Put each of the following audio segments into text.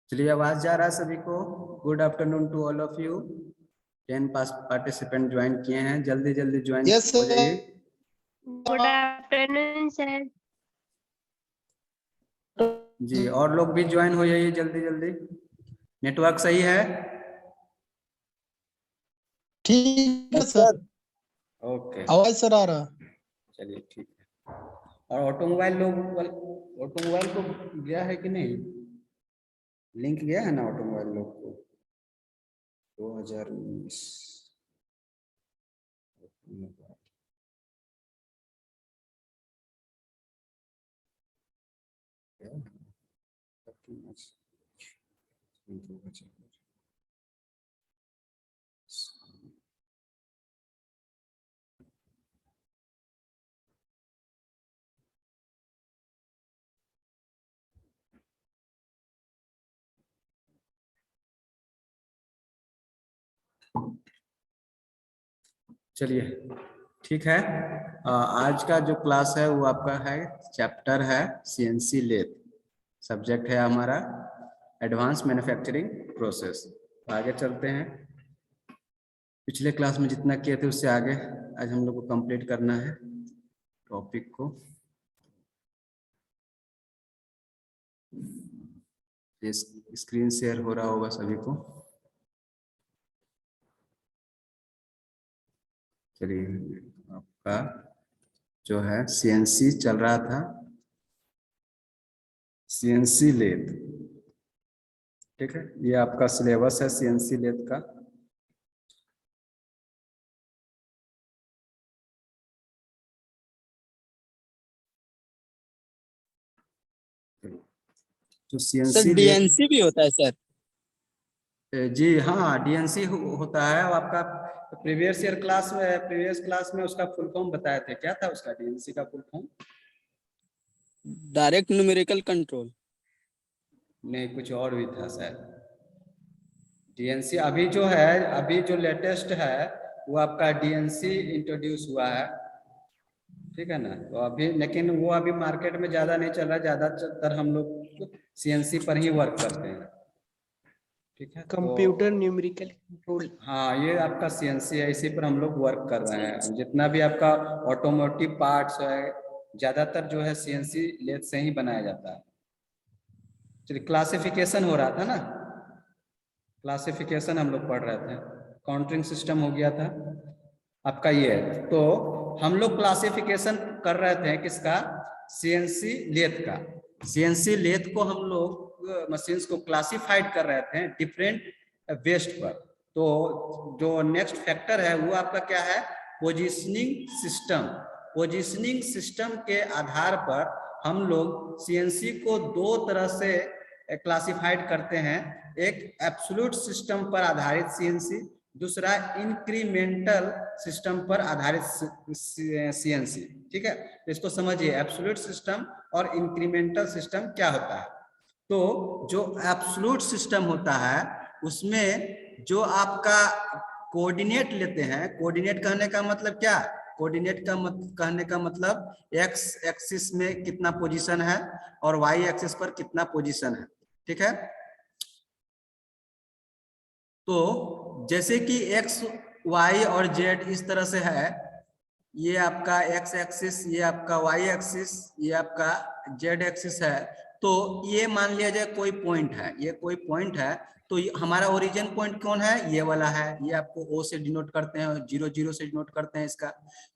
चलिए, आवाज जा रहा है सभी को? Good afternoon to all of you. 10 participant join किए हैं, जल्दी जल्दी ज्वाइन हो जाइए। Good afternoon sir. जी, और लोग भी ज्वाइन हो जाइए जल्दी जल्दी। नेटवर्क सही है? ठीक है सर। ओके, आवाज सर आ रहा। चलिए ठीक है। और ऑटोमोबाइल को गया है कि नहीं? लिंक गया है ना ऑटोमोबाइल लोग को? 2019 चलिए ठीक है। आज का जो क्लास है वो आपका है, चैप्टर है सीएनसी लेथ। सब्जेक्ट है हमारा एडवांस मैन्युफैक्चरिंग प्रोसेस। आगे चलते हैं। पिछले क्लास में जितना किए थे उससे आगे आज हम लोग को कंप्लीट करना है टॉपिक को। स्क्रीन शेयर हो रहा होगा सभी को। चलिए, आपका जो है सीएनसी चल रहा था, सीएनसी लेथ। ठीक है, ये आपका सिलेबस है सीएनसी लेथ का। जो सीएनसी डीएनसी भी होता है सर? जी हाँ, डीएनसी होता है। और आपका प्रीवियस क्लास में उसका फुल फॉर्म बताए थे। क्या था उसका डीएनसी का full form? Direct numerical control. नहीं, कुछ और भी था शायद। डीएनसी अभी जो है, अभी जो लेटेस्ट है वो आपका डीएनसी इंट्रोड्यूस हुआ है। ठीक है ना? तो अभी, लेकिन वो अभी मार्केट में ज्यादा नहीं चल रहा। ज्यादातर हम लोग सीएनसी पर ही वर्क करते हैं। ठीक है, कंप्यूटर न्यूमेरिकल कंट्रोल। हाँ, ये आपका सीएनसी है, इसी पर हम लोग वर्क कर रहे हैं। जितना भी आपका ऑटोमोटिव पार्ट्स है, ज्यादातर जो है सीएनसी लेथ से ही बनाया जाता है। चलिए, क्लासिफिकेशन हो रहा था ना, क्लासिफिकेशन हम लोग पढ़ रहे थे। काउंटरिंग सिस्टम हो गया था आपका ये। तो हम लोग क्लासिफिकेशन कर रहे थे किसका? सीएनसी लेथ का। सीएनसी लेथ को हम लोग मशीन्स को क्लासिफाइड कर रहे थे डिफरेंट वेस्ट पर। तो जो नेक्स्ट फैक्टर है वो आपका क्या है? Positioning system. पोजीशनिंग सिस्टम के आधार पर हम लोग सीएनसी को दो तरह से क्लासिफाइड करते हैं। एक एब्सोल्यूट सिस्टम पर आधारित सीएनसी, दूसरा इंक्रीमेंटल सिस्टम पर आधारित सीएनसी। ठीक है, तो इसको समझिए, एब्सोल्यूट सिस्टम और इंक्रीमेंटल सिस्टम क्या होता है। तो जो एब्सोल्यूट सिस्टम होता है उसमें जो आपका कोऑर्डिनेट लेते हैं, कोऑर्डिनेट कहने का मतलब क्या? कोऑर्डिनेट का कहने का मतलब एक्स एक्सिस में कितना पोजीशन है और वाई एक्सिस पर कितना पोजीशन है। ठीक है, तो जैसे कि एक्स वाई और जेड इस तरह से है, ये आपका एक्स एक्सिस, ये आपका वाई एक्सिस, ये आपका जेड एक्सिस है। तो ये मान लिया जाए कोई पॉइंट है, ये कोई पॉइंट है। तो हमारा ओरिजिन पॉइंट कौन है? ये वाला है। ये आपको ओ से डिनोट करते हैं, 0 0 से डिनोट करते हैं इसका।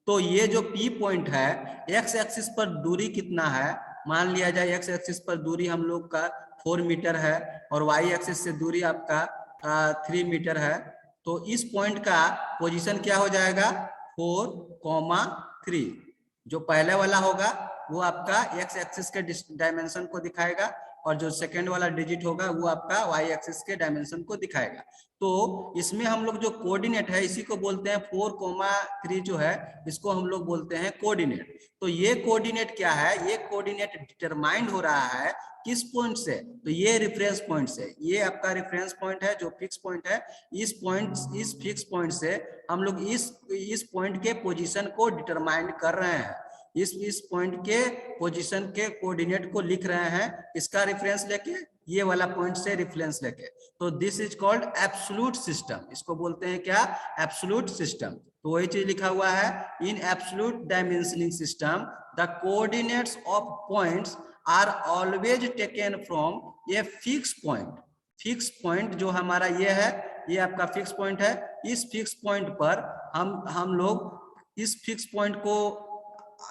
तो ये जो पी पॉइंट है, एक्स एक्सिस पर दूरी कितना है? मान लिया जाए एक्स एक्सिस पर दूरी हम लोग का 4 मीटर है और वाई एक्सिस से दूरी आपका 3 मीटर है। तो इस पॉइंट का पोजीशन क्या हो जाएगा? 4,3। जो पहले वाला होगा वो आपका एक्स एक्सिस के डायमेंशन को दिखाएगा और जो सेकंड वाला डिजिट होगा वो आपका वाई एक्सिस के डायमेंशन को दिखाएगा। तो इसमें हम लोग जो कोऑर्डिनेट है इसी को बोलते हैं 4,3 जो है इसको हम लोग बोलते हैं कोऑर्डिनेट। तो ये कोऑर्डिनेट क्या है, ये कोऑर्डिनेट डिटरमाइंड हो रहा है किस पॉइंट से, तो ये रेफरेंस पॉइंट से, ये आपका रेफरेंस पॉइंट है जो फिक्स पॉइंट है। इस फिक्स पॉइंट से हम लोग इस पॉइंट के पोजीशन को डिटरमाइन कर रहे हैं, इस पॉइंट के पोजीशन के कोऑर्डिनेट को लिख रहे हैं इसका रेफरेंस लेके, ये वाला पॉइंट से रेफरेंस लेके। तो this is called absolute system, इसको बोलते हैं क्या, एब्सोल्यूट सिस्टम। तो वही चीज लिखा हुआ है, in absolute dimensioning system the coordinates of points are always taken from a fix point. Fix point जो हमारा ये है, ये आपका फिक्स पॉइंट है, इस फिक्स पॉइंट पर हम लोग इस फिक्स पॉइंट को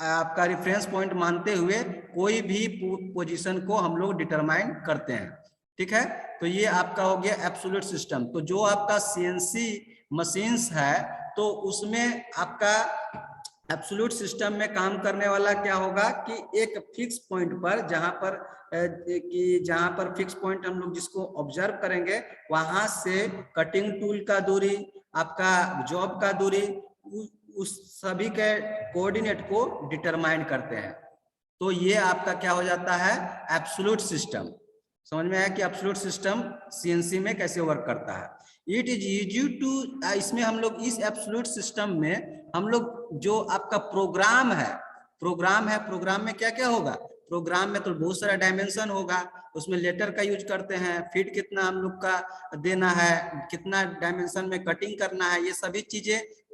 आपका रेफरेंस पॉइंट मानते हुए कोई भी पोजीशन को हम लोग डिटरमाइन करते हैं। ठीक है, तो ये आपका हो गया एब्सोल्यूट सिस्टम। तो जो आपका सीएनसी मशीन्स है तो उसमें आपका एब्सोल्यूट सिस्टम में काम करने वाला क्या होगा कि एक फिक्स पॉइंट पर जहां पर फिक्स पॉइंट हम लोग जिसको ऑब्जर्व करेंगे वहां से कटिंग टूल का दूरी, आपका जॉब का दूरी, उस सभी के कोऑर्डिनेट को डिटरमाइन करते हैं। तो ये आपका क्या हो जाता है, एब्सोल्यूट सिस्टम। समझ में आया कि एब्सोल्यूट सिस्टम सीएनसी में कैसे वर्क करता है। इट इज इजी टू, इसमें हम लोग इस एब्सोल्यूट सिस्टम में हम लोग जो आपका प्रोग्राम है, प्रोग्राम में क्या क्या होगा, प्रोग्राम में तो बहुत सारा डायमेंशन होगा, उसमें लेटर का यूज करते हैं, फीट कितना हम लोग का देना है, कितना डायमेंशन में कटिंग करना है, ये सभी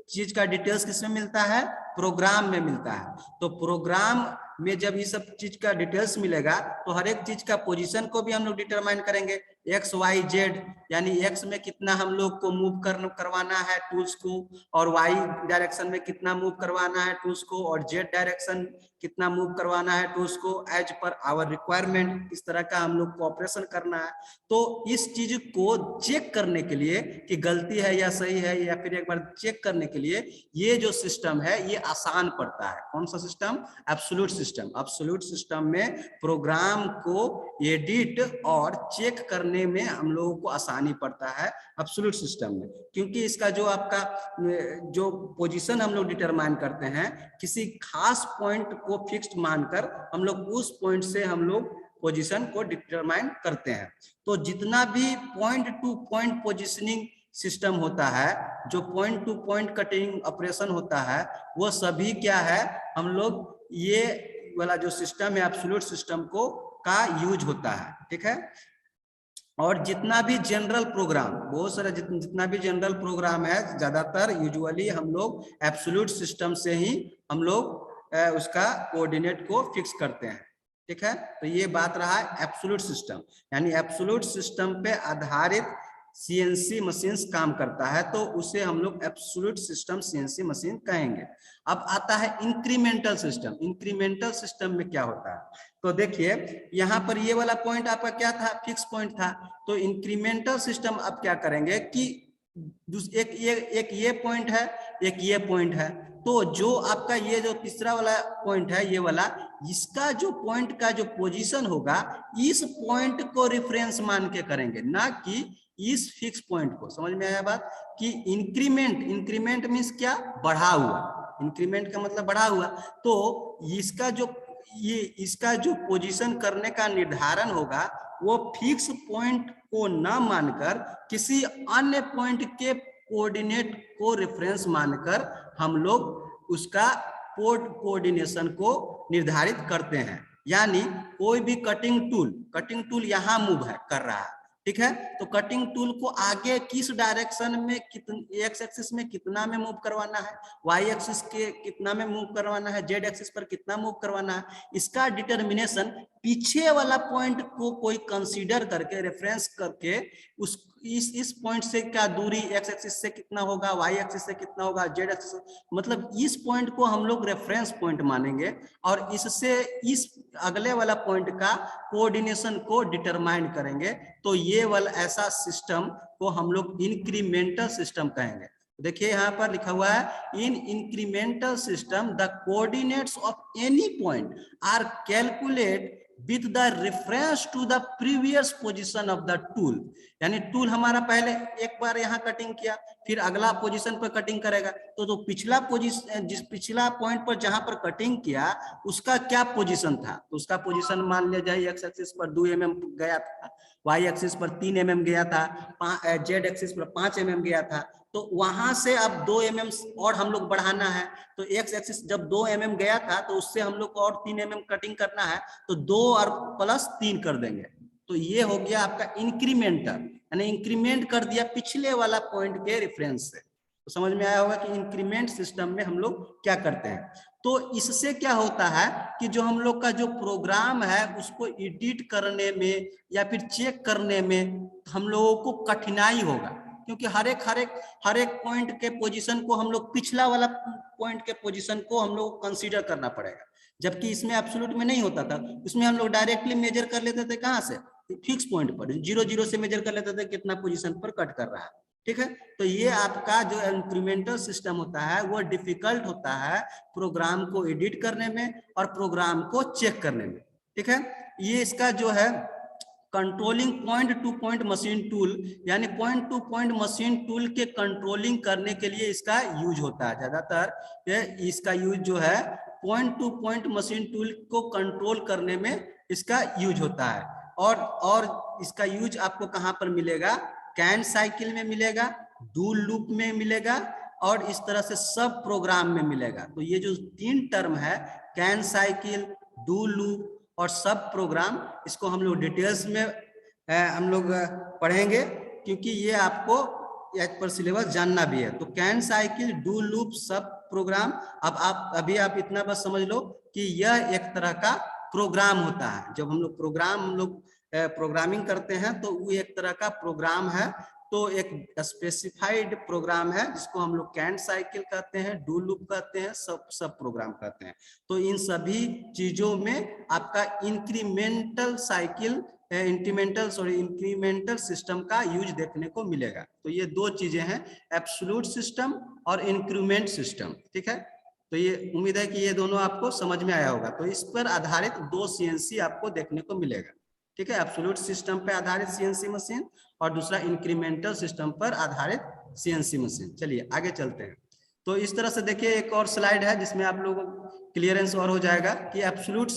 चीज का डिटेल्स किसमें मिलता है, प्रोग्राम में मिलता है। तो प्रोग्राम में जब ये सब चीज का डिटेल्स मिलेगा तो हर एक चीज का पोजीशन को भी हम लोग डिटरमाइन करेंगे, एक्स वाई जेड, यानी एक्स में कितना हम लोग को मूव करवाना है टूल्स को, और वाई डायरेक्शन में कितना मूव करवाना है टूल्स को, और जेड डायरेक्शन कितना मूव करवाना है टूल्स को एज पर आवर रिक्वायरमेंट। इस तरह का हम लोग को ऑपरेशन करना है। तो इस चीज को चेक करने के लिए कि गलती है या सही है, या फिर एक बार चेक करने के लिए ये जो सिस्टम है ये आसान पड़ता है। कौन सा system, absolute system. Absolute system में प्रोग्राम को एडिट और चेक करने में हम लोगों को आसानी पड़ता है एब्सोल्यूट सिस्टम में, क्योंकि इसका जो आपका जो पोजीशन हम लोग डिटरमाइन करते हैं किसी खास पॉइंट को फिक्स्ड मानकर हम लोग उस पॉइंट से हम लोग पोजीशन को डिटरमाइन करते हैं। तो जितना भी point to point positioning system होता है, जो point to point cutting operation होता है, वो सभी क्या है, हम लोग ये वाला जो सिस्टम है एब्सोल्यूट सिस्टम को का यूज होता है। ठीक है, और जितना भी जनरल प्रोग्राम, बहुत सारा जितना भी जनरल प्रोग्राम है, ज्यादातर यूजुअली हम लोग एब्सोल्यूट सिस्टम से ही हम लोग उसका कोऑर्डिनेट को फिक्स करते हैं। ठीक है, तो ये बात रहा एब्सोल्यूट सिस्टम, यानी एब्सोल्यूट सिस्टम पे आधारित सीएनसी मशीन्स काम करता है, तो उसे हम लोग एब्सोल्यूट सिस्टम सीएनसी मशीन कहेंगे। अब आता है इंक्रीमेंटल सिस्टम। इंक्रीमेंटल सिस्टम में क्या होता है, तो देखिए यहाँ पर ये वाला पॉइंट आपका क्या था, फिक्स पॉइंट था। तो इंक्रीमेंटल सिस्टम अब क्या करेंगे कि एक ये पॉइंट है, एक ये पॉइंट है, तो जो आपका ये जो तीसरा वाला पॉइंट है, ये वाला, इसका जो पॉइंट का जो पोजीशन होगा इस पॉइंट को रेफरेंस मान के करेंगे, ना कि इस फिक्स पॉइंट को। समझ में आया बात कि इंक्रीमेंट मीन्स क्या, बढ़ा हुआ। इंक्रीमेंट का मतलब बढ़ा हुआ। तो इसका जो पोजीशन करने का निर्धारण होगा वो फिक्स पॉइंट को ना मानकर किसी अन्य पॉइंट के कोऑर्डिनेट को रेफरेंस मानकर हम लोग उसका कोऑर्डिनेशन को निर्धारित करते हैं। यानी कोई भी कटिंग टूल यहाँ मूव कर रहा है, ठीक है, तो कटिंग टूल को आगे किस डायरेक्शन में एक्स एक्सिस में कितना में मूव करवाना है, वाई एक्सिस के कितना में मूव करवाना है, जेड एक्सिस पर कितना मूव करवाना है, इसका डिटर्मिनेशन पीछे वाला पॉइंट को कोई कंसीडर करके रेफरेंस करके इस पॉइंट से क्या दूरी एक्स एक्सिस से कितना होगा, वाई एक्सिस से कितना होगा, जेड एक्सिस, मतलब इस पॉइंट को हम लोग रेफरेंस पॉइंट मानेंगे और इससे इस अगले वाला पॉइंट का कोऑर्डिनेशन को डिटरमाइन करेंगे। तो ये वाला ऐसा सिस्टम को हम लोग इंक्रीमेंटल सिस्टम कहेंगे। देखिए यहाँ पर लिखा हुआ है, in incremental system the coordinates of any point are calculate with the reference to the previous position of the tool. यानी टूल हमारा पहले एक बार यहाँ कटिंग किया, फिर अगला पोजीशन पर कटिंग करेगा, तो पिछला पोजीशन, जिस पिछला पॉइंट पर जहां पर कटिंग किया उसका क्या पोजीशन था, तो उसका पोजीशन मान लिया जाए एक्स एक्सिस पर 2 mm गया था, वाई एक्सिस पर 3 mm गया था, जेड एक्सिस पर 5 mm गया था। तो वहां से अब 2 mm और हम लोग बढ़ाना है, तो एक्स एक्सिस जब 2 mm गया था तो उससे हम लोग को और 3 mm कटिंग करना है, तो 2 और प्लस 3 कर देंगे। तो ये हो गया आपका इंक्रीमेंटल, यानी इंक्रीमेंट कर दिया पिछले वाला पॉइंट के रेफरेंस से। तो समझ में आया होगा कि इंक्रीमेंट सिस्टम में हम लोग क्या करते हैं। तो इससे क्या होता है कि जो हम लोग का जो प्रोग्राम है उसको एडिट करने में या फिर चेक करने में हम लोगों को कठिनाई होगा, क्योंकि हर एक पॉइंट के पोजीशन को हम लोग पिछला वाला पॉइंट के पोजीशन को हम लोग कंसीडर करना पड़ेगा, जबकि इसमें एब्सोल्यूट में नहीं होता था। उसमें हम लोग डायरेक्टली मेजर कर लेते थे, कहाँ से, फिक्स पॉइंट पर 0 से मेजर कर लेते थे कितना पोजीशन पर कट कर रहा है। ठीक है, तो ये आपका जो इंक्रीमेंटल सिस्टम होता है वो डिफिकल्ट होता है प्रोग्राम को एडिट करने में और प्रोग्राम को चेक करने में। ठीक है, ये इसका जो है controlling point to point machine tool, यानी point to point machine tool के कंट्रोलिंग करने के लिए इसका यूज होता है। ज्यादातर इसका यूज जो है point to point machine tool को कंट्रोल करने में इसका यूज होता है। और इसका यूज आपको कहाँ पर मिलेगा, कैन साइकिल में मिलेगा, डूल लूप में मिलेगा और इस तरह से सब प्रोग्राम में मिलेगा। तो ये जो 3 टर्म है, कैन साइकिल, डूल लूप और सब प्रोग्राम, इसको हम लोग डिटेल्स में हम लोग पढ़ेंगे, क्योंकि ये आपको एज पर सिलेबस जानना भी है। तो कैन साइकिल, डूल लूप, सब प्रोग्राम, अब आप इतना बस समझ लो कि यह एक तरह का प्रोग्राम होता है। जब हम लोग प्रोग्रामिंग करते हैं तो वो एक तरह का प्रोग्राम है, तो एक स्पेसिफाइड प्रोग्राम है जिसको हम लोग कैन साइकिल कहते हैं, डू लूप कहते हैं, सब प्रोग्राम कहते हैं। तो इन सभी चीजों में आपका इंक्रीमेंटल सिस्टम का यूज देखने को मिलेगा। तो ये 2 चीजें हैं, एब्सोल्यूट सिस्टम और इंक्रीमेंट सिस्टम। ठीक है, तो ये उम्मीद है कि ये दोनों आपको समझ में आया होगा। तो इस पर आधारित 2 CNC आपको देखने को मिलेगा। ठीक है, एब्सोल्यूट सिस्टम पर आधारित CNC मशीन और दूसरा इंक्रीमेंटल सिस्टम पर आधारित CNC मशीन। चलिए आगे चलते हैं। तो इस तरह से देखिए एक और स्लाइड है जिसमें आप लोगों को क्लियरेंस और हो जाएगा कि एब्सोल्यूट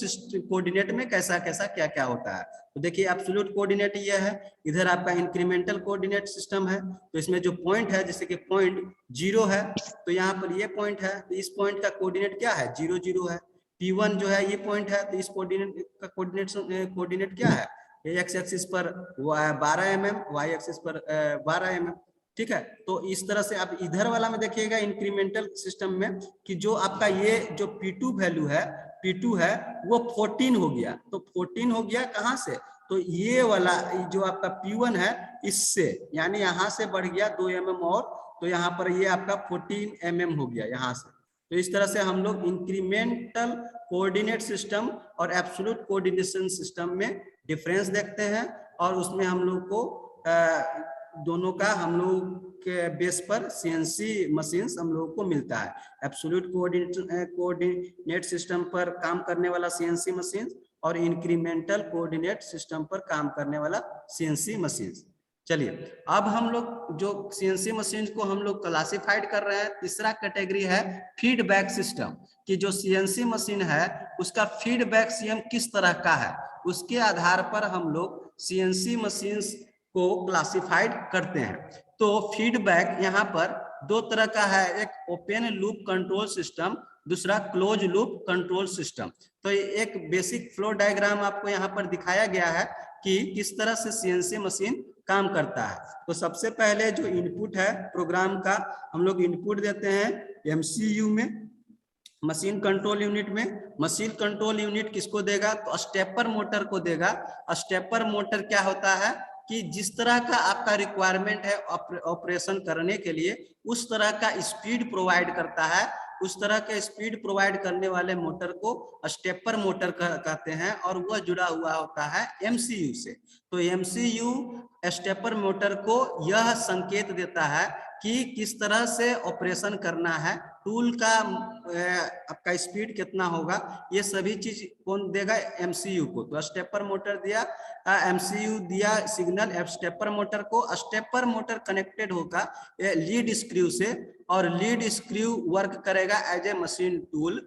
कोऑर्डिनेट में कैसा क्या क्या होता है। तो देखिए एब्सोल्यूट कोऑर्डिनेट ये है, इधर आपका इंक्रीमेंटल कोऑर्डिनेट सिस्टम है। तो इसमें जो पॉइंट है, जैसे कि पॉइंट 0 है, तो यहाँ पर ये पॉइंट है, तो इस पॉइंट का कोऑर्डिनेट क्या है, 0 0 है। P1 जो है ये पॉइंट है, तो इस कोऑर्डिनेट का कोऑर्डिनेट क्या है, एक्स एक्सिस पर 12 mm, वाई एक्सिस पर 12 mm। ठीक है, तो इस तरह से आप इधर वाला में देखिएगा इंक्रीमेंटल सिस्टम में कि जो आपका ये जो P2 वैल्यू है, P2 है वो 14 हो गया। तो 14 हो गया कहाँ से, तो ये वाला जो आपका P1 है इससे, यानी यहाँ से बढ़ गया 2 mm और, तो यहाँ पर ये आपका 14 mm हो गया यहाँ से। तो इस तरह से हम लोग इंक्रीमेंटल कोऑर्डिनेट सिस्टम और एब्सोल्यूट कोऑर्डिनेशन सिस्टम में डिफरेंस देखते हैं, और उसमें हम लोग को दोनों का हम लोग के बेस पर CNC मशीन्स हम लोगों को मिलता है। एब्सोल्यूट कोऑर्डिनेट सिस्टम पर काम करने वाला CNC मशीन और इंक्रीमेंटल कोऑर्डिनेट सिस्टम पर काम करने वाला CNC मशीन। चलिए अब हम लोग जो CNC मशीन को हम लोग क्लासिफाइड कर रहे हैं, तीसरा कैटेगरी है फीडबैक सिस्टम, कि जो CNC मशीन है उसका फीडबैक सिस्टम किस तरह का है, उसके आधार पर हम लोग CNC मशीन्स को क्लासिफाइड करते हैं। तो फीडबैक यहाँ पर 2 तरह का है, एक ओपन लूप कंट्रोल सिस्टम, दूसरा क्लोज लूप कंट्रोल सिस्टम। तो एक बेसिक फ्लो डायग्राम आपको यहाँ पर दिखाया गया है कि किस तरह से CNC मशीन काम करता है। तो सबसे पहले जो इनपुट है प्रोग्राम का, हम लोग इनपुट देते हैं MCU में, मशीन कंट्रोल यूनिट में। मशीन कंट्रोल यूनिट किसको देगा, तो स्टेपर मोटर को देगा। स्टेपर मोटर क्या होता है कि जिस तरह का आपका रिक्वायरमेंट है ऑपरेशन करने के लिए, उस तरह का स्पीड प्रोवाइड करता है। उस तरह के स्पीड प्रोवाइड करने वाले मोटर को स्टेपर मोटर कहते हैं, और वह जुड़ा हुआ होता है MCU से। तो MCU स्टेपर मोटर को यह संकेत देता है कि किस तरह से ऑपरेशन करना है टूल का आपका स्पीड कितना होगा, ये सभी चीज कौन देगा, एमसीयू को। तो स्टेपर मोटर दिया, एमसीयू दिया सिग्नल स्टेपर मोटर को। स्टेपर मोटर कनेक्टेड होगा लीड स्क्रू से, और लीड स्क्रू वर्क करेगा एज ए मशीन टूल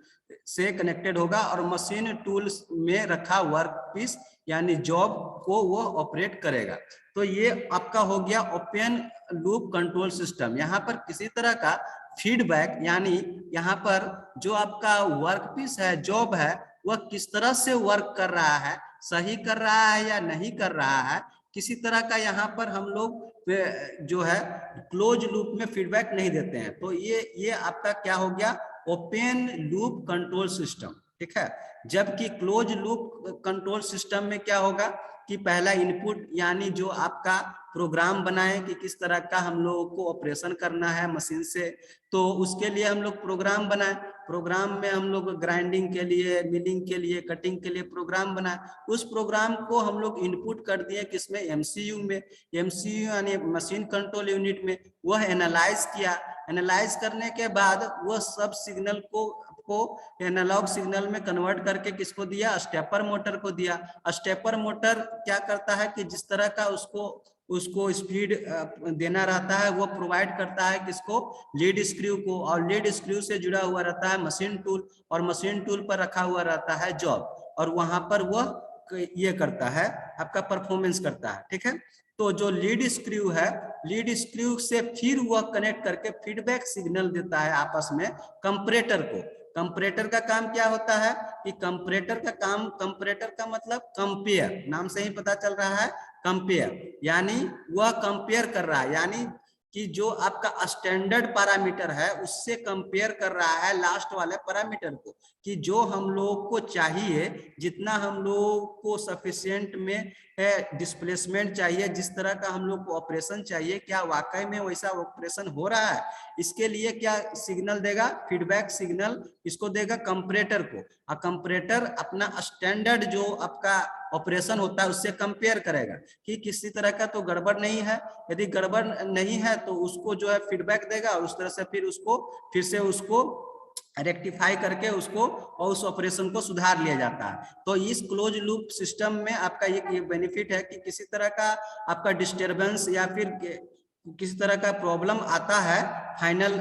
से कनेक्टेड होगा, और मशीन टूल में रखा वर्क पीस यानी जॉब को वो ऑपरेट करेगा। तो ये आपका हो गया ओपन लूप कंट्रोल सिस्टम। यहाँ पर किसी तरह का फीडबैक यानी यहाँ पर जो आपका वर्क पीस है, जॉब है, वह किस तरह से वर्क कर रहा है, सही कर रहा है या नहीं कर रहा है, किसी तरह का यहाँ पर हम लोग जो है क्लोज लूप में फीडबैक नहीं देते हैं। तो ये आपका क्या हो गया, ओपन लूप कंट्रोल सिस्टम, ठीक है। जबकि क्लोज लूप कंट्रोल सिस्टम में क्या होगा कि पहला इनपुट यानी जो आपका प्रोग्राम बनाए कि किस तरह का हम लोगों को ऑपरेशन करना है मशीन से, तो उसके लिए हम लोग प्रोग्राम बनाए। प्रोग्राम में हम लोग ग्राइंडिंग के लिए, मिलिंग के लिए, कटिंग के लिए प्रोग्राम बनाए। उस प्रोग्राम को हम लोग इनपुट कर दिए किसमें, एमसीयू में। एमसीयू यानी मशीन कंट्रोल यूनिट में। वह एनालाइज किया, एनालाइज करने के बाद वह सब सिग्नल को एनालॉग सिग्नल में कन्वर्ट करके किसको दिया, स्टेपर मोटर को दिया। स्टेपर मोटर क्या करता है कि जिस तरह का उसको स्पीड देना रहता है वो प्रोवाइड करता है किसको, लीड स्क्रू को, और लीड स्क्रू से जुड़ा हुआ रहता है मशीन टूल, और मशीन टूल पर रखा हुआ रहता है जॉब, और वहां पर वह ये करता है आपका परफॉर्मेंस करता है, ठीक है। तो जो लीड स्क्रू है, लीड स्क्रू से फिर वह कनेक्ट करके फीडबैक सिग्नल देता है आपस में कंपैरेटर को। कंपैरेटर का काम क्या होता है कि कंपैरेटर का काम, कंपैरेटर का मतलब कंपेयर, नाम से ही पता चल रहा है कंपेयर, यानी वह कंपेयर कर रहा है, यानी कि जो आपका स्टैंडर्ड पैरामीटर है उससे कंपेयर कर रहा है लास्ट वाले पैरामीटर को, कि जो हम लोग को चाहिए, जितना हम लोग को सफिशिएंट में डिस्प्लेसमेंट चाहिए, जिस तरह का हम लोग को ऑपरेशन चाहिए, क्या वाकई में वैसा ऑपरेशन हो रहा है। इसके लिए क्या सिग्नल देगा, फीडबैक सिग्नल इसको देगा कंपैरेटर को, और कंपैरेटर अपना स्टैंडर्ड जो आपका ऑपरेशन होता है उससे कंपेयर करेगा कि किसी तरह का तो गड़बड़ नहीं है। यदि गड़बड़ नहीं है तो उसको जो है फीडबैक देगा, और उस तरह से फिर से उसको रेक्टिफाई करके उसको और उस ऑपरेशन को सुधार लिया जाता है। तो इस क्लोज लूप सिस्टम में आपका ये बेनिफिट है कि किसी तरह का आपका डिस्टरबेंस या फिर किसी तरह का प्रॉब्लम आता है फाइनल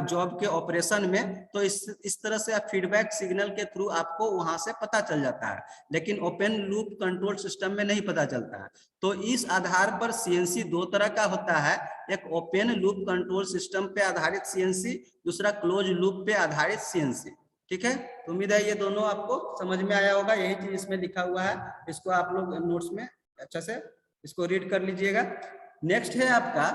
जॉब के ऑपरेशन में, तो इस तरह से आप फीडबैक सिग्नल के थ्रू आपको वहां से पता चल जाता है, लेकिन ओपन लूप कंट्रोल सिस्टम में नहीं पता चलता है। तो इस आधार पर सीएनसी दो तरह का होता है, एक ओपन लूप कंट्रोल सिस्टम पे आधारित सीएनसी, दूसरा क्लोज लूप पे आधारित सीएनसी, ठीक है। तो उम्मीद है ये दोनों आपको समझ में आया होगा, यही चीज इसमें लिखा हुआ है, इसको आप लोग नोट्स में अच्छा से इसको रीड कर लीजिएगा। नेक्स्ट है आपका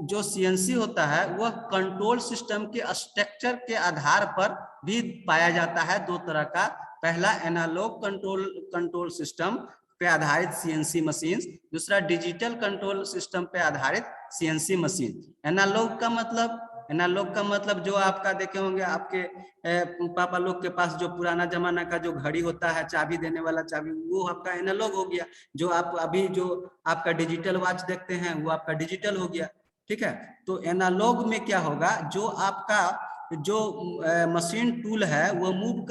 जो सीएनसी होता है वह कंट्रोल सिस्टम के स्ट्रक्चर के आधार पर भी पाया जाता है दो तरह का। पहला एनालॉग कंट्रोल सिस्टम पे आधारित सीएनसी मशीन, दूसरा डिजिटल कंट्रोल सिस्टम पे आधारित सीएनसी मशीन। एनालॉग का मतलब जो आपका देखे होंगे आपके पापा लोग के पास जो पुराना जमाना का जो घड़ी होता है, चाबी देने वाला चाबी, वो आपका एनालॉग हो गया। जो आप अभी जो आपका डिजिटल वॉच देखते हैं वो आपका डिजिटल हो गया, ठीक है। तो एनालॉग में क्या होगा, जो आपका जो मशीन टूल है वो मूव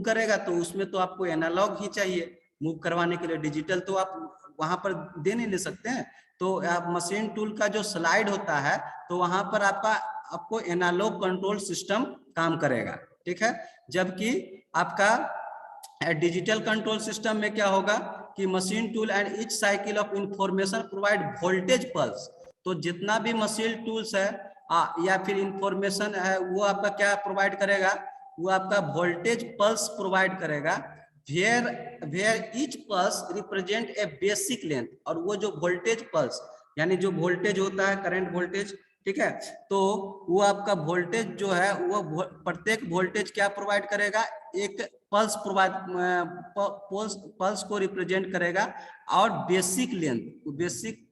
करेगा तो उसमें तो आपको एनालॉग ही चाहिए मूव करवाने के लिए, डिजिटल तो आप वहां पर दे नहीं ले सकते हैं। तो आप मशीन टूल का जो स्लाइड होता है तो वहां पर आपको एनालॉग कंट्रोल सिस्टम काम करेगा, ठीक है। जबकि आपका डिजिटल कंट्रोल सिस्टम में क्या होगा कि machine tool and each cycle of information provide voltage pulse. तो जितना भी मशीन टूल्स है या फिर इंफॉर्मेशन है वो आपका क्या प्रोवाइड करेगा, वो आपका वोल्टेज पल्स प्रोवाइड करेगा। where each pulse represent a basic length, और वो जो वोल्टेज पल्स यानी जो वोल्टेज होता है करंट वोल्टेज, ठीक है, तो वो आपका वोल्टेज जो है वो प्रत्येक वोल्टेज क्या प्रोवाइड करेगा, एक पल्स पल्स को रिप्रेजेंट करेगा, और बेसिक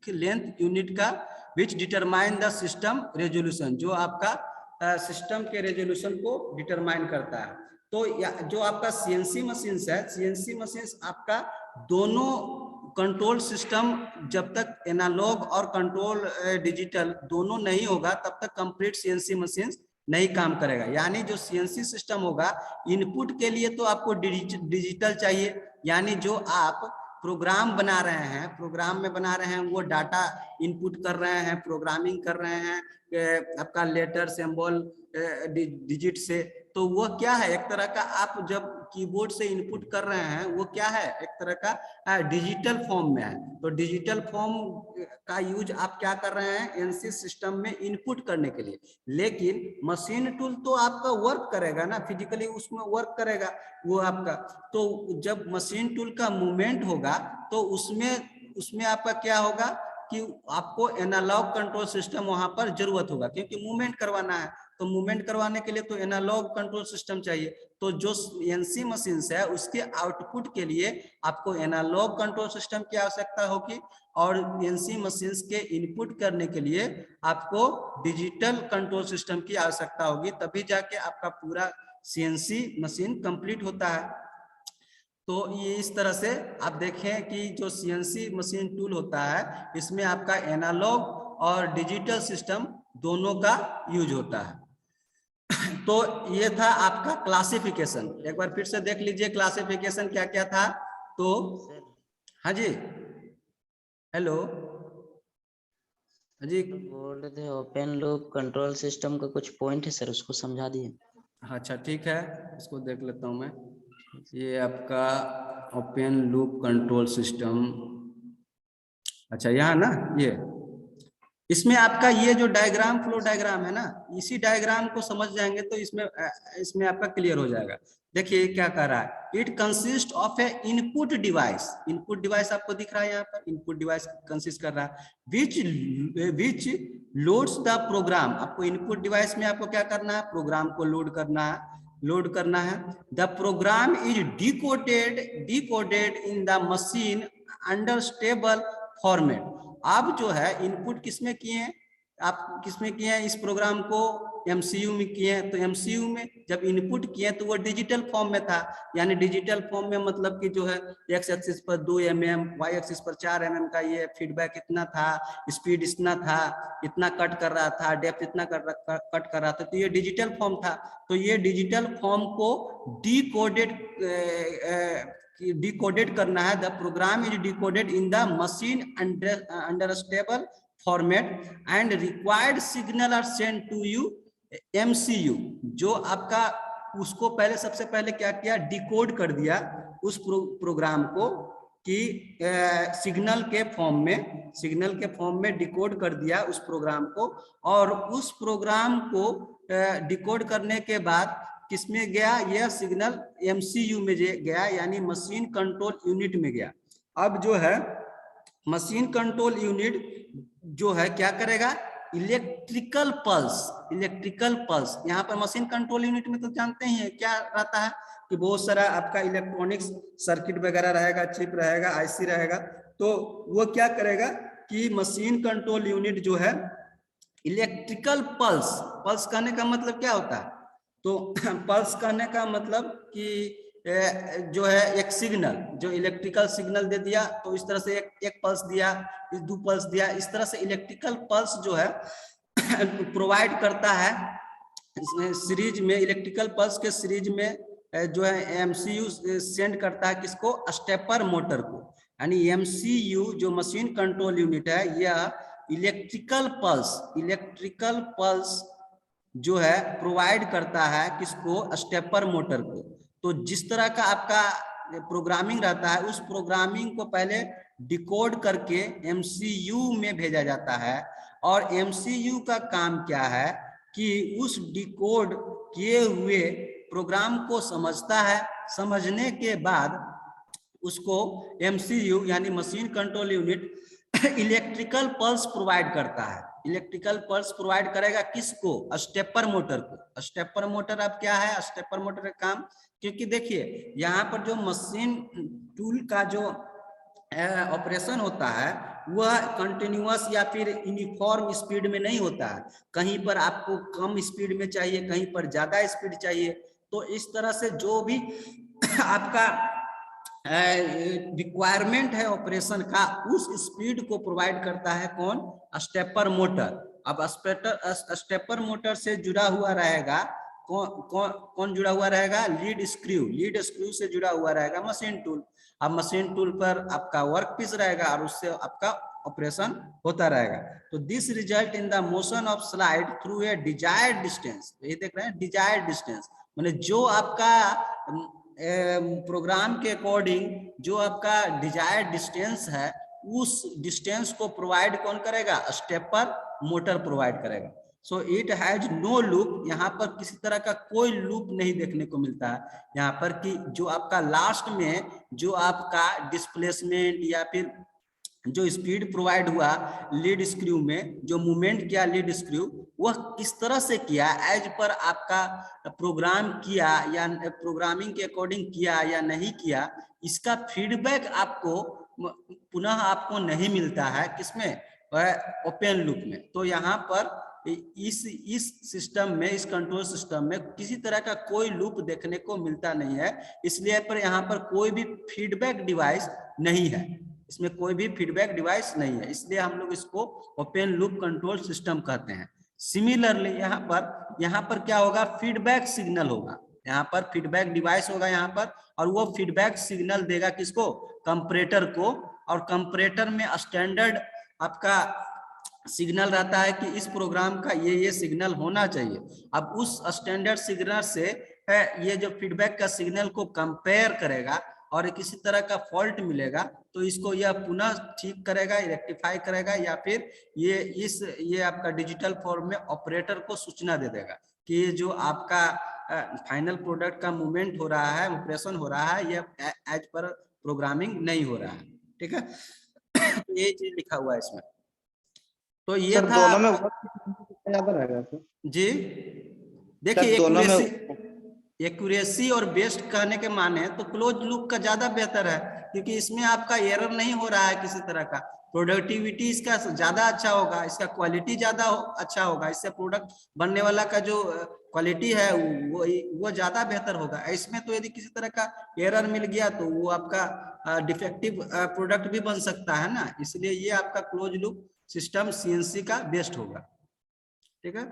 लेंथ यूनिट का विच डिटरमाइन द सिस्टम रेजोल्यूशन, जो आपका सिस्टम के रेजोल्यूशन को डिटरमाइन करता है। तो जो आपका सीएनसी मशीन है, सीएनसी मशीन आपका दोनों कंट्रोल सिस्टम जब तक एनालॉग और कंट्रोल डिजिटल दोनों नहीं होगा तब तक कंप्लीट सीएनसी मशीन नहीं काम करेगा। यानी जो सीएनसी सिस्टम होगा, इनपुट के लिए तो आपको डिजिटल चाहिए, यानी जो आप प्रोग्राम बना रहे हैं, प्रोग्राम में बना रहे हैं, वो डाटा इनपुट कर रहे हैं, प्रोग्रामिंग कर रहे हैं आपका लेटर सिंबल डिजिट से, तो वो क्या है, एक तरह का आप जब कीबोर्ड से इनपुट कर रहे हैं वो क्या है, एक तरह का डिजिटल फॉर्म में है। तो डिजिटल फॉर्म का यूज आप क्या कर रहे हैं, एनसी सिस्टम में इनपुट करने के लिए। लेकिन मशीन टूल तो आपका वर्क करेगा ना, फिजिकली उसमें वर्क करेगा वो आपका। तो जब मशीन टूल का मूवमेंट होगा तो उसमें आपका क्या होगा कि आपको एनालॉग कंट्रोल सिस्टम वहां पर जरूरत होगा, क्योंकि मूवमेंट करवाना है। तो मूवमेंट करवाने के लिए तो एनालॉग कंट्रोल सिस्टम चाहिए। तो जो एनसी मशीन है उसके आउटपुट के लिए आपको एनालॉग कंट्रोल सिस्टम की आवश्यकता होगी, और एनसी मशीन के इनपुट करने के लिए आपको डिजिटल कंट्रोल सिस्टम की आवश्यकता होगी, तभी जाके आपका पूरा सीएनसी मशीन कंप्लीट होता है। तो ये इस तरह से आप देखें कि जो सीएनसी मशीन टूल होता है इसमें आपका एनालॉग और डिजिटल सिस्टम दोनों का यूज होता है। तो ये था आपका क्लासिफिकेशन। एक बार फिर से देख लीजिए क्लासिफिकेशन क्या क्या था। तो हाँ जी, हेलो जी, बोल रहे थे ओपन लूप कंट्रोल सिस्टम का कुछ पॉइंट है सर, उसको समझा दिए। अच्छा ठीक है, इसको देख लेता हूँ मैं। ये आपका ओपन लूप कंट्रोल सिस्टम, अच्छा यहाँ ना, ये इसमें आपका ये जो डायग्राम, फ्लो डायग्राम है ना, इसी डायग्राम को समझ जाएंगे तो इसमें आपका क्लियर हो जाएगा। देखिए क्या कर रहा है, it consist of A input device. Input device आपको दिख रहा है यहाँ पर, इनपुट डिवाइस कंसिस्ट कर रहा है विच लोड्स द प्रोग्राम। आपको इनपुट डिवाइस में आपको क्या करना है, प्रोग्राम को लोड करना है। The program is decoded in the machine under stable format. अब जो है इनपुट किसमें किए हैं, आप किसमें किए हैं, इस प्रोग्राम को एमसीयू में किए हैं। तो एमसीयू में जब इनपुट किए तो वो डिजिटल फॉर्म में था, यानी डिजिटल फॉर्म में मतलब कि जो है एक्स एक्सिस पर 2 mm, वाई एक्सिस पर 4 mm का ये फीडबैक इतना था, स्पीड इतना था, इतना कट कर रहा था, डेप्थ इतना कट कर रहा था, तो ये डिजिटल फॉर्म था। तो ये डिजिटल फॉर्म को डिकोडेड करना है। The program is decoded in the machine under stable format and required signal are send to you MCU. जो आपका उसको पहले सबसे पहले क्या किया, डिकोड कर दिया उस प्रोग्राम को कि सिग्नल के फॉर्म में डिकोड कर दिया उस प्रोग्राम को, और उस प्रोग्राम को डिकोड करने के बाद किसमें गया, यह सिग्नल एमसीयू में गया, यानी मशीन कंट्रोल यूनिट में गया। अब जो है मशीन कंट्रोल यूनिट जो है क्या करेगा, इलेक्ट्रिकल पल्स। यहाँ पर मशीन कंट्रोल यूनिट में तो जानते ही हैं क्या रहता है कि बहुत सारा आपका इलेक्ट्रॉनिक्स सर्किट वगैरह रहेगा, चिप रहेगा, आईसी रहेगा। तो वो क्या करेगा कि मशीन कंट्रोल यूनिट जो है इलेक्ट्रिकल पल्स कहने का मतलब क्या होता है, तो पल्स कहने का मतलब कि जो है एक सिग्नल, जो इलेक्ट्रिकल सिग्नल दे दिया, तो इस तरह से एक पल्स दिया, 2 पल्स दिया, इस तरह से इलेक्ट्रिकल पल्स जो है प्रोवाइड करता है। इसमें सीरीज में इलेक्ट्रिकल पल्स के सीरीज में जो है एमसीयू सेंड करता है किसको, स्टेपर मोटर को। यानी एमसीयू जो मशीन कंट्रोल यूनिट है, यह इलेक्ट्रिकल पल्स जो है प्रोवाइड करता है किसको, स्टेपर मोटर को। तो जिस तरह का आपका प्रोग्रामिंग रहता है, उस प्रोग्रामिंग को पहले डिकोड करके एमसीयू में भेजा जाता है, और एमसीयू का काम क्या है कि उस डिकोड किए हुए प्रोग्राम को समझता है। समझने के बाद उसको एमसीयू यानी machine control unit electrical pulse provide करता है। इलेक्ट्रिकल पल्स प्रोवाइड करेगा किसको, स्टेपर मोटर को। स्टेपर मोटर अब क्या है, स्टेपर मोटर का काम, क्योंकि देखिए यहाँ पर जो मशीन टूल का जो ऑपरेशन होता है वह कंटिन्यूअस या फिर यूनिफॉर्म स्पीड में नहीं होता है। कहीं पर आपको कम स्पीड में चाहिए, कहीं पर ज्यादा स्पीड चाहिए। तो इस तरह से जो भी आपका रिक्वायरमेंट है ऑपरेशन का, उस स्पीड को प्रोवाइड करता है कौन? Stepper motor. अब स्टेपर मोटर से जुड़ा हुआ रहेगा कौन जुड़ा हुआ रहेगा? लीड स्क्रू से जुड़ा हुआ रहेगा मशीन टूल। अब मशीन टूल पर आपका वर्क पीस रहेगा और उससे आपका ऑपरेशन होता रहेगा। तो this result in the motion of slide through a desired distance. ये देख रहे हैं डिजायर्ड डिस्टेंस, माने जो आपका प्रोग्राम के अकॉर्डिंग जो आपका डिजायर्ड डिस्टेंस है, उस डिस्टेंस को प्रोवाइड कौन करेगा? स्टेपर मोटर प्रोवाइड करेगा। So it has no loop, यहाँ पर किसी तरह का कोई लूप नहीं देखने को मिलता है। यहाँ पर कि जो आपका लास्ट में जो आपका डिस्प्लेसमेंट या फिर जो स्पीड प्रोवाइड हुआ लीड स्क्रू में, जो मूवमेंट किया लीड स्क्रू, वह किस तरह से किया, एज पर आपका प्रोग्राम किया या प्रोग्रामिंग के अकॉर्डिंग किया या नहीं किया, इसका फीडबैक आपको पुनः आपको नहीं मिलता है। किसमें? ओपन लूप में। तो यहाँ पर इस सिस्टम में, इस कंट्रोल सिस्टम में किसी तरह का कोई लूप देखने को मिलता नहीं है, इसलिए पर यहाँ पर कोई भी फीडबैक डिवाइस नहीं है, इसमें कोई भी फीडबैक डिवाइस नहीं है, इसलिए हम लोग इसको ओपन लूप कंट्रोल सिस्टम कहते हैं। सिमिलरली यहाँ पर क्या होगा? फीडबैक सिग्नल होगा, यहाँ पर फीडबैक डिवाइस होगा यहाँ पर, और वो फीडबैक सिग्नल देगा किसको? कंपैरेटर को। और कंपैरेटर में स्टैंडर्ड आपका सिग्नल रहता है कि इस प्रोग्राम का ये सिग्नल होना चाहिए। अब उस स्टैंडर्ड सिग्नल से ये जो फीडबैक का सिग्नल को कंपेयर करेगा और किसी तरह का फॉल्ट मिलेगा तो इसको यह पुनः ठीक करेगा, रेक्टिफाई करेगा, या फिर ये आपका डिजिटल फॉर्म में ऑपरेटर को सूचना दे देगा कि ये जो आपका फाइनल प्रोडक्ट का मूवमेंट हो रहा है, ऑपरेशन हो रहा है, ये एज पर प्रोग्रामिंग नहीं हो रहा है। ठीक है, ये चीज लिखा हुआ है इसमें। तो ये सर था दोनों में ज्यादा रहेगा सर? जी देखिए, दोनों में एक्यूरेसी और बेस्ट कहने के माने तो क्लोज लूप का ज्यादा बेहतर है, क्योंकि इसमें आपका एरर नहीं हो रहा है किसी तरह का, प्रोडक्टिविटी इसका ज्यादा अच्छा होगा, इसका क्वालिटी ज्यादा अच्छा होगा, इससे प्रोडक्ट बनने वाला का जो क्वालिटी है वो ज्यादा बेहतर होगा। इसमें तो यदि किसी तरह का एरर मिल गया तो वो आपका डिफेक्टिव प्रोडक्ट भी बन सकता है ना, इसलिए ये आपका क्लोज लूप सिस्टम सीएनसी का बेस्ट होगा। ठीक है,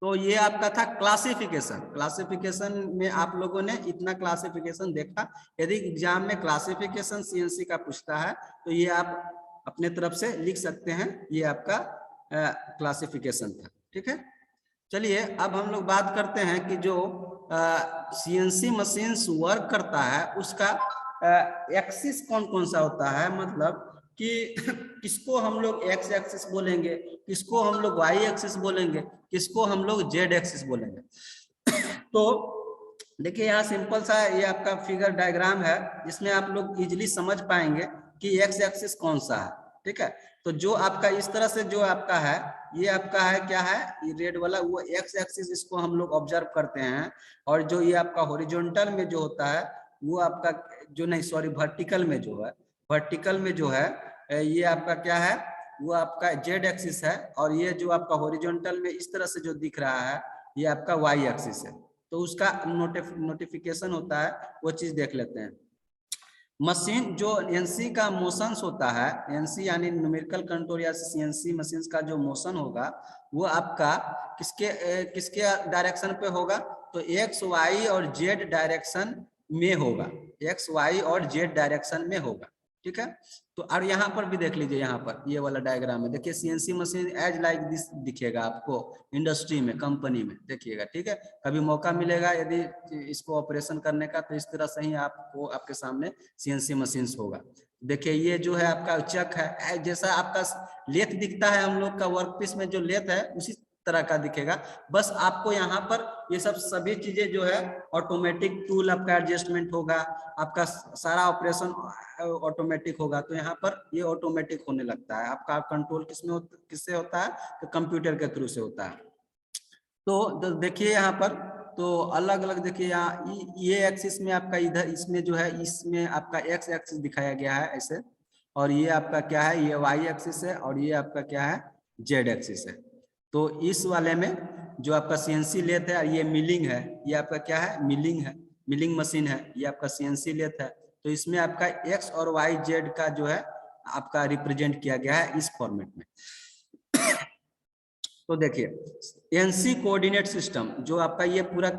तो ये आपका था क्लासिफिकेशन में आप लोगों ने इतना क्लासिफिकेशन देखा। यदि एग्जाम में क्लासिफिकेशन सीएनसी का पूछता है तो ये आप अपने तरफ से लिख सकते हैं, ये आपका क्लासिफिकेशन था। ठीक है, चलिए अब हम लोग बात करते हैं कि जो सीएनसी मशीन्स वर्क करता है उसका एक्सिस कौन कौन सा होता है, मतलब कि किसको हम लोग एक्स एक्सिस बोलेंगे, किसको हम लोग वाई एक्सिस बोलेंगे, किसको हम लोग जेड एक्सिस बोलेंगे। तो देखिए यहाँ सिंपल सा ये आपका फिगर डायग्राम है, इसमें आप लोग इजीली समझ पाएंगे कि एक्स एक्सिस कौन सा है। ठीक है, तो जो आपका इस तरह से जो आपका है, ये आपका है क्या है, ये रेड वाला वो एक्स एक्सिस, इसको हम लोग ऑब्जर्व करते हैं। और जो ये आपका हॉरिजॉन्टल में जो होता है वो आपका जो नहीं सॉरी वर्टिकल में जो है, वर्टिकल में जो है ये आपका क्या है, वो आपका जेड एक्सिस है, और ये जो आपका हॉरिजॉन्टल में इस तरह से जो दिख रहा है ये आपका वाई एक्सिस है। तो उसका नोटिफिकेशन होता है, वो चीज देख लेते हैं। मशीन जो एनसी का मोशंस होता है, एनसी यानी न्यूमेरिकल कंट्रोल या सीएनसी मशीन्स का जो मोशन होगा वो आपका किसके डायरेक्शन पे होगा, तो एक्स वाई और जेड डायरेक्शन में होगा, एक्स वाई और जेड डायरेक्शन में होगा। ठीक है, तो और यहाँ पर भी देख लीजिए, यहाँ पर ये वाला डायग्राम है, देखिए CNC machine as like this दिखेगा आपको इंडस्ट्री में, कंपनी में देखिएगा। ठीक है, कभी मौका मिलेगा यदि इसको ऑपरेशन करने का तो इस तरह से ही आपको आपके सामने सीएनसी मशीन्स होगा। देखिए ये जो है आपका चक है, जैसा आपका लेथ दिखता है हम लोग का वर्कपीस में जो लेथ है उसी तरह का दिखेगा, बस आपको यहाँ पर ये सब सभी चीजें जो है ऑटोमेटिक टूल आपका एडजस्टमेंट होगा, आपका सारा ऑपरेशन ऑटोमेटिक होगा। तो यहाँ पर ये ऑटोमेटिक होने लगता है, आपका कंट्रोल किससे होता है, तो कंप्यूटर के थ्रू से होता है। तो देखिए यहाँ पर तो अलग अलग देखिए, यहाँ ये एक्सिस में आपका इधर इसमें जो है, इसमें आपका एक्स एक्सिस दिखाया गया है ऐसे, और ये आपका क्या है, ये वाई एक्सिस है, और ये आपका क्या है, जेड एक्सिस है। तो इस वाले में जो आपका सीएनसी लेथ है, ये मिलिंग है, ये आपका क्या है, मिलिंग है, मिलिंग मशीन है, ये आपका सीएनसी लेथ है। तो इसमें आपका एक्स और वाई जेड का जो है आपका रिप्रेजेंट किया गया है इस फॉर्मेट में। तो देखिए एनसी कोऑर्डिनेट सिस्टम जो आपका ये पूरा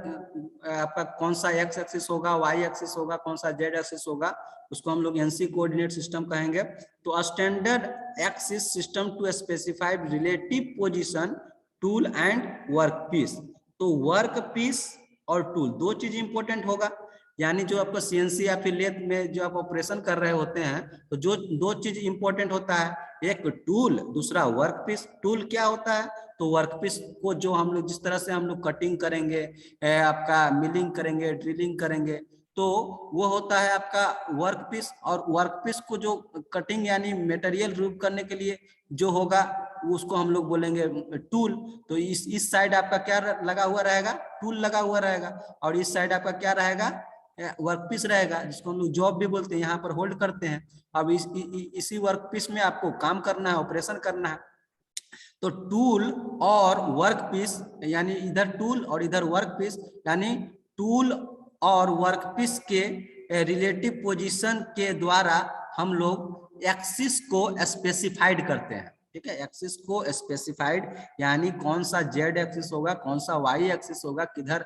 आपका कौन सा एक्स एक्सिस होगा, वाई एक्सिस होगा, कौन सा जेड एक्सिस होगा, उसको हम लोग एनसी कोऑर्डिनेट सिस्टम कहेंगे। तो standard axis system to specify relative position tool and work piece. तो वर्क पीस और टूल दो चीज इंपॉर्टेंट होगा, यानी जो आपका सीएनसी या फिर लेथ में जो आप ऑपरेशन कर रहे होते हैं तो जो दो चीज इंपॉर्टेंट होता है, एक टूल, दूसरा वर्क पीस। टूल क्या होता है, तो वर्क पीस को जो हम लोग जिस तरह से हम लोग कटिंग करेंगे, आपका मिलिंग करेंगे, ड्रिलिंग करेंगे, तो वो होता है आपका वर्क पीस। और वर्क पीस को जो कटिंग यानी मटेरियल रिमूव करने के लिए जो होगा उसको हम लोग बोलेंगे टूल। तो इस साइड आपका क्या लगा हुआ रहेगा, टूल लगा हुआ रहेगा, और इस साइड आपका क्या रहेगा, वर्क पीस रहेगा, जिसको हम लोग जॉब भी बोलते हैं, यहाँ पर होल्ड करते हैं। अब इसी वर्क पीस में आपको काम करना है, ऑपरेशन करना है। तो टूल और वर्क पीस यानी इधर टूल और इधर वर्क पीस, यानी टूल और वर्क पीस के रिलेटिव पोजीशन के द्वारा हम लोग एक्सिस को स्पेसिफाइड करते हैं। ठीक है, एक्सिस को स्पेसिफाइड यानी कौन सा जेड एक्सिस होगा, कौन सा वाई एक्सिस होगा, किधर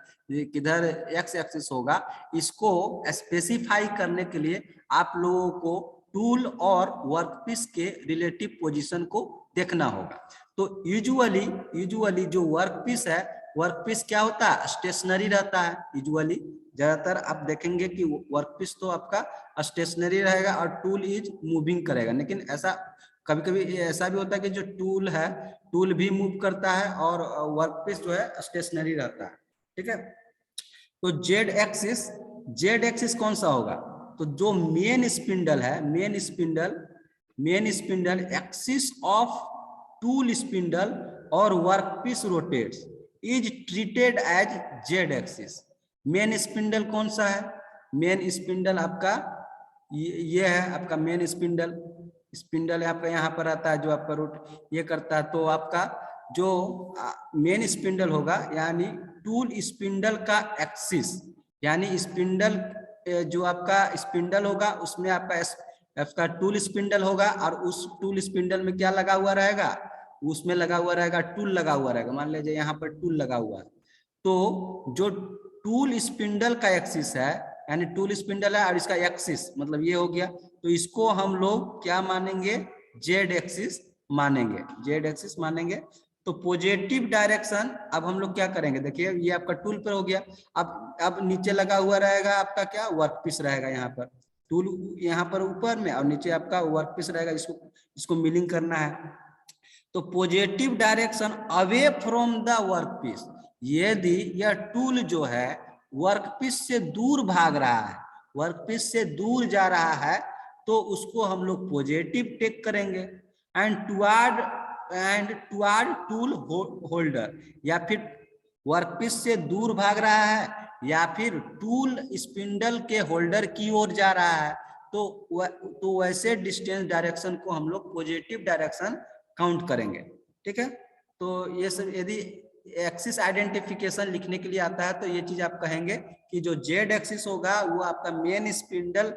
किधर एक्स एक्सिस होगा, इसको स्पेसिफाई करने के लिए आप लोगों को टूल और वर्कपीस के रिलेटिव पोजीशन को देखना होगा। तो यूजुअली जो वर्कपीस है, वर्कपीस क्या होता है, स्टेशनरी रहता है। यूजुअली ज्यादातर आप देखेंगे कि वर्कपीस तो आपका स्टेशनरी रहेगा और टूल इज मूविंग करेगा। लेकिन ऐसा कभी कभी ऐसा भी होता है कि जो टूल है, टूल भी मूव करता है और वर्कपीस जो है स्टेशनरी रहता है। ठीक है, तो जेड एक्सिस कौन सा होगा, तो जो मेन स्पिंडल है, main spindle axis of tool spindle और workpiece rotates is treated as Z axis. Main spindle कौन सा है, मेन स्पिंडल आपका ये है, आपका मेन स्पिंडल आपका यहाँ पर आता है, जो आपका रूट ये करता है। तो आपका जो मेन स्पिंडल होगा यानी टूल स्पिंडल का एक्सिस, यानी स्पिंडल जो आपका स्पिंडल होगा उसमें आपका टूल स्पिंडल होगा, और उस टूल स्पिंडल में क्या लगा हुआ रहेगा, उसमें लगा हुआ रहेगा टूल लगा हुआ रहेगा। मान लीजिए यहाँ पर टूल लगा हुआ है, तो जो टूल स्पिंडल का एक्सिस है, यानी टूल स्पिंडल है और इसका एक्सिस मतलब ये हो गया, तो इसको हम लोग क्या मानेंगे, जेड एक्सिस मानेंगे, जेड एक्सिस मानेंगे। तो पॉजिटिव डायरेक्शन अब हम लोग क्या करेंगे, देखिए ये आपका टूल पर हो गया। अब नीचे लगा हुआ रहेगा आपका क्या, वर्कपीस रहेगा, यहाँ पर टूल यहाँ पर ऊपर में और नीचे आपका वर्कपीस रहेगा, इसको मिलिंग करना है। तो positive direction away from the workpiece, यदि यह टूल जो है वर्कपीस से दूर भाग रहा है, वर्कपीस से दूर जा रहा है, तो उसको हम लोग पॉजिटिव टेक करेंगे। एंड टुवर्ड टूल होल्डर, या फिर वर्कपीस से दूर भाग रहा है या फिर टूल स्पिंडल के होल्डर की ओर जा रहा है, तो वैसे डिस्टेंस डायरेक्शन को हम लोग पॉजिटिव डायरेक्शन काउंट करेंगे। ठीक है, तो ये सब यदि एक्सिस आइडेंटिफिकेशन लिखने के लिए आता है तो ये चीज आप कहेंगे कि जो जेड एक्सिस होगा वो आपका मेन स्पिंडल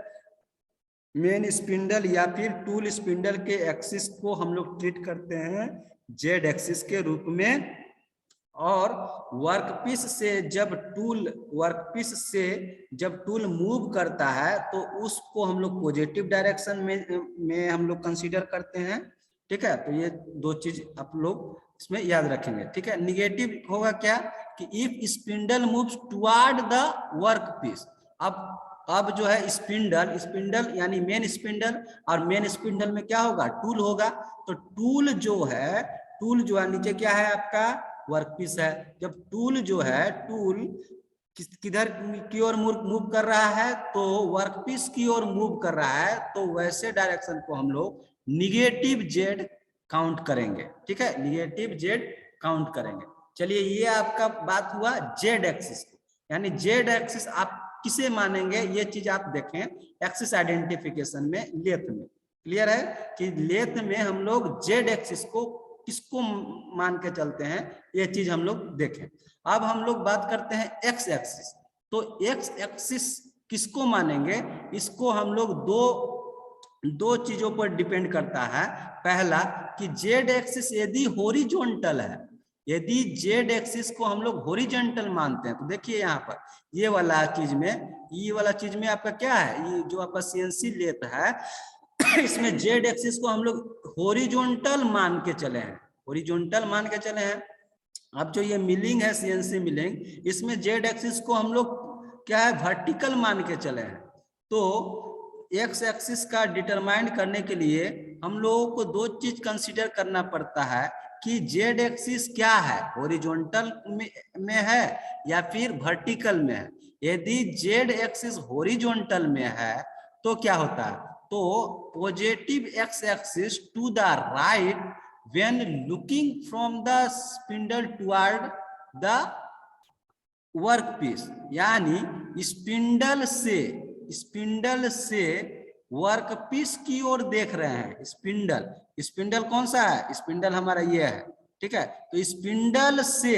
या फिर टूल स्पिंडल के एक्सिस को हम लोग ट्रीट करते हैं जेड एक्सिस के रूप में। और वर्कपीस से जब टूल मूव करता है तो उसको हम लोग पॉजिटिव डायरेक्शन में हम लोग कंसीडर करते हैं। ठीक है, तो ये दो चीज आप लोग इसमें याद रखेंगे। ठीक है, निगेटिव होगा क्या कि if spindle moves toward the workpiece, अब जो है स्पिंडल यानी मेन स्पिंडल, और मेन स्पिंडल में क्या होगा, टूल होगा। तो टूल जो है नीचे क्या है आपका, वर्कपीस है। जब टूल जो है किधर की ओर मूव कर रहा है, तो वर्कपीस की ओर मूव कर रहा है, तो वैसे डायरेक्शन को हम लोग निगेटिव जेड काउंट करेंगे। ठीक है, निगेटिव जेड काउंट करेंगे। चलिए, ये आपका बात हुआ जेड एक्सिस, यानी जेड एक्सिस आप किसे मानेंगे, ये चीज आप देखें एक्सिस आइडेंटिफिकेशन में, लेथ में। क्लियर है कि लेथ में हम लोग जेड एक्सिस को किसको मान के चलते हैं, ये चीज हम लोग देखें। अब हम लोग बात करते हैं एक्स एक्सिस। तो एक्स एक्सिस किसको मानेंगे, इसको हम लोग दो चीजों पर डिपेंड करता है। पहला कि जेड एक्सिस यदि हॉरिजॉन्टल है, यदि जेड एक्सिस को हम लोग हॉरिजॉन्टल मानते हैं तो देखिए यहाँ पर ये वाला चीज में आपका क्या है, ये जो आपका सीएनसी लेथ है इसमें जेड एक्सिस को हम लोग हॉरिजॉन्टल मान के चले हैं, हॉरिजॉन्टल मान के चले हैं। अब जो ये मिलिंग है सीएनसी मिलिंग, इसमें जेड एक्सिस को हम लोग क्या है, वर्टिकल मान के चले हैं। तो एक्स एक्सिस का डिटरमाइन करने के लिए हम लोगों को दो चीज कंसीडर करना पड़ता है कि जेड एक्सिस क्या है, हॉरिजॉन्टल में है या फिर वर्टिकल में है। यदि जेड एक्सिस हॉरिजॉन्टल में है तो क्या होता है, तो positive X axis to the right when looking from the spindle toward the workpiece, यानी स्पिंडल से वर्कपीस की ओर देख रहे हैं। स्पिंडल कौन सा है, स्पिंडल हमारा ये है, ठीक है। तो स्पिंडल से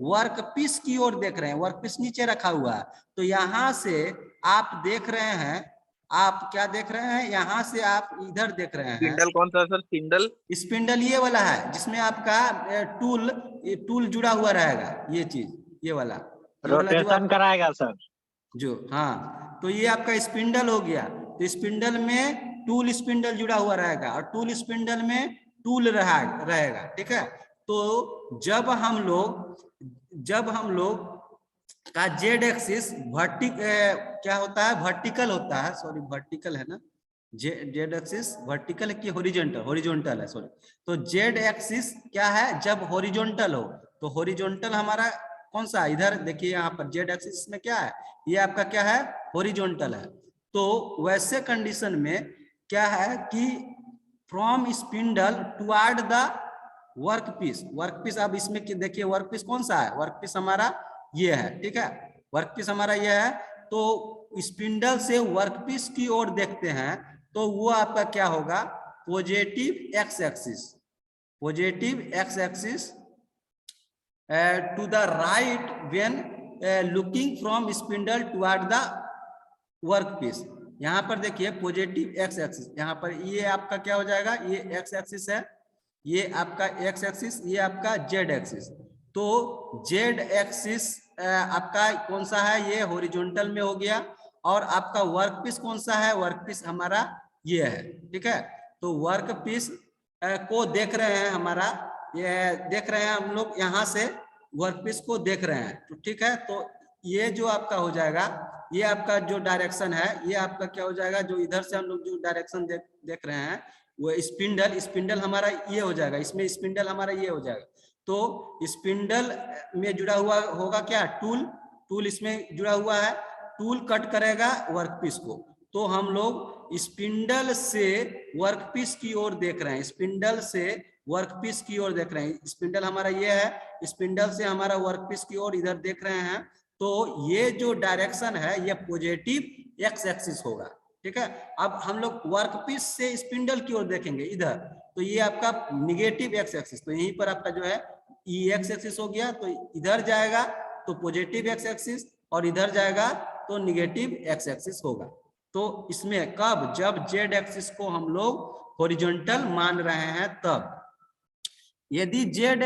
वर्कपीस की ओर देख रहे हैं, वर्कपीस नीचे रखा हुआ है। तो यहां से आप देख रहे हैं, आप क्या देख रहे हैं, यहाँ से आप इधर देख रहे हैं। स्पिंडल कौन सा सर, स्पिंडल ये वाला है जिसमें आपका टूल जुड़ा हुआ रहेगा, ये चीज, ये वाला रोटेशन कराएगा सर जो, हाँ। तो ये आपका स्पिंडल हो गया। तो स्पिंडल में टूल स्पिंडल जुड़ा हुआ रहेगा और टूल स्पिंडल में टूल रहेगा, ठीक है। तो जब हम लोग का जेड एक्सिस क्या होता है, वर्टिकल होता है, सॉरी वर्टिकल है ना, जेड एक्सिस वर्टिकल की हॉरिजॉन्टल है, सॉरी। तो जेड एक्सिस क्या है, जब हॉरिजॉन्टल हो तो हॉरिजॉन्टल हमारा कौन सा, इधर देखिए यहाँ पर जेड एक्सिस में क्या है, ये आपका क्या है, हॉरिजॉन्टल है। तो वैसे कंडीशन में क्या है कि from spindle toward the workpiece, अब इसमें देखिए वर्कपीस कौन सा है, वर्कपीस हमारा ये है, ठीक है, वर्कपीस हमारा ये है। तो स्पिंडल से वर्कपीस की ओर देखते हैं तो वो आपका क्या होगा, positive X axis to the right when looking from spindle toward the workpiece. यहाँ पर देखिए पॉजिटिव एक्स एक्सिस, यहाँ पर ये आपका क्या हो जाएगा, ये एक्स एक्सिस है, ये आपका एक्स एक्सिस, ये आपका जेड एक्सिस। तो जेड एक्सिस आपका कौन सा है, ये हॉरिजॉन्टल में हो गया। और आपका वर्कपीस कौन सा है, वर्कपीस हमारा ये है, ठीक है। तो वर्कपीस को देख रहे हैं, हमारा ये देख रहे हैं हम लोग, यहाँ से वर्कपीस को देख रहे हैं, तो ठीक है। तो ये जो आपका हो जाएगा, ये आपका जो डायरेक्शन है, ये आपका क्या हो जाएगा, जो इधर से हम लोग जो डायरेक्शन देख रहे हैं वो स्पिंडल हमारा ये हो जाएगा, इसमें स्पिंडल हमारा ये हो जाएगा। तो स्पिंडल में जुड़ा हुआ होगा क्या, टूल इसमें जुड़ा हुआ है, टूल कट करेगा वर्कपीस को। तो हम लोग स्पिंडल से वर्कपीस की ओर देख रहे हैं, स्पिंडल से वर्कपीस की ओर देख रहे हैं। स्पिंडल हमारा ये है, स्पिंडल से हमारा वर्कपीस की ओर इधर देख रहे हैं। तो ये जो डायरेक्शन है ये पॉजिटिव एक्स एक्सिस होगा, ठीक है। अब हम लोग वर्कपीस से स्पिंडल की ओर देखेंगे इधर, तो ये आपका निगेटिव एक्स एक्सिस, तो यहीं पर आपका जो है ई एक्स एक्सिस हो गया। तो इधर जाएगा तो पॉजिटिव एक्स एक्सिस और इधर जाएगा तो निगेटिव एक्स एक्सिस होगा। तो इसमें कब, जब जेड एक्सिस को हम लोग हॉरिजॉन्टल मान रहे हैं तब। यदि जेड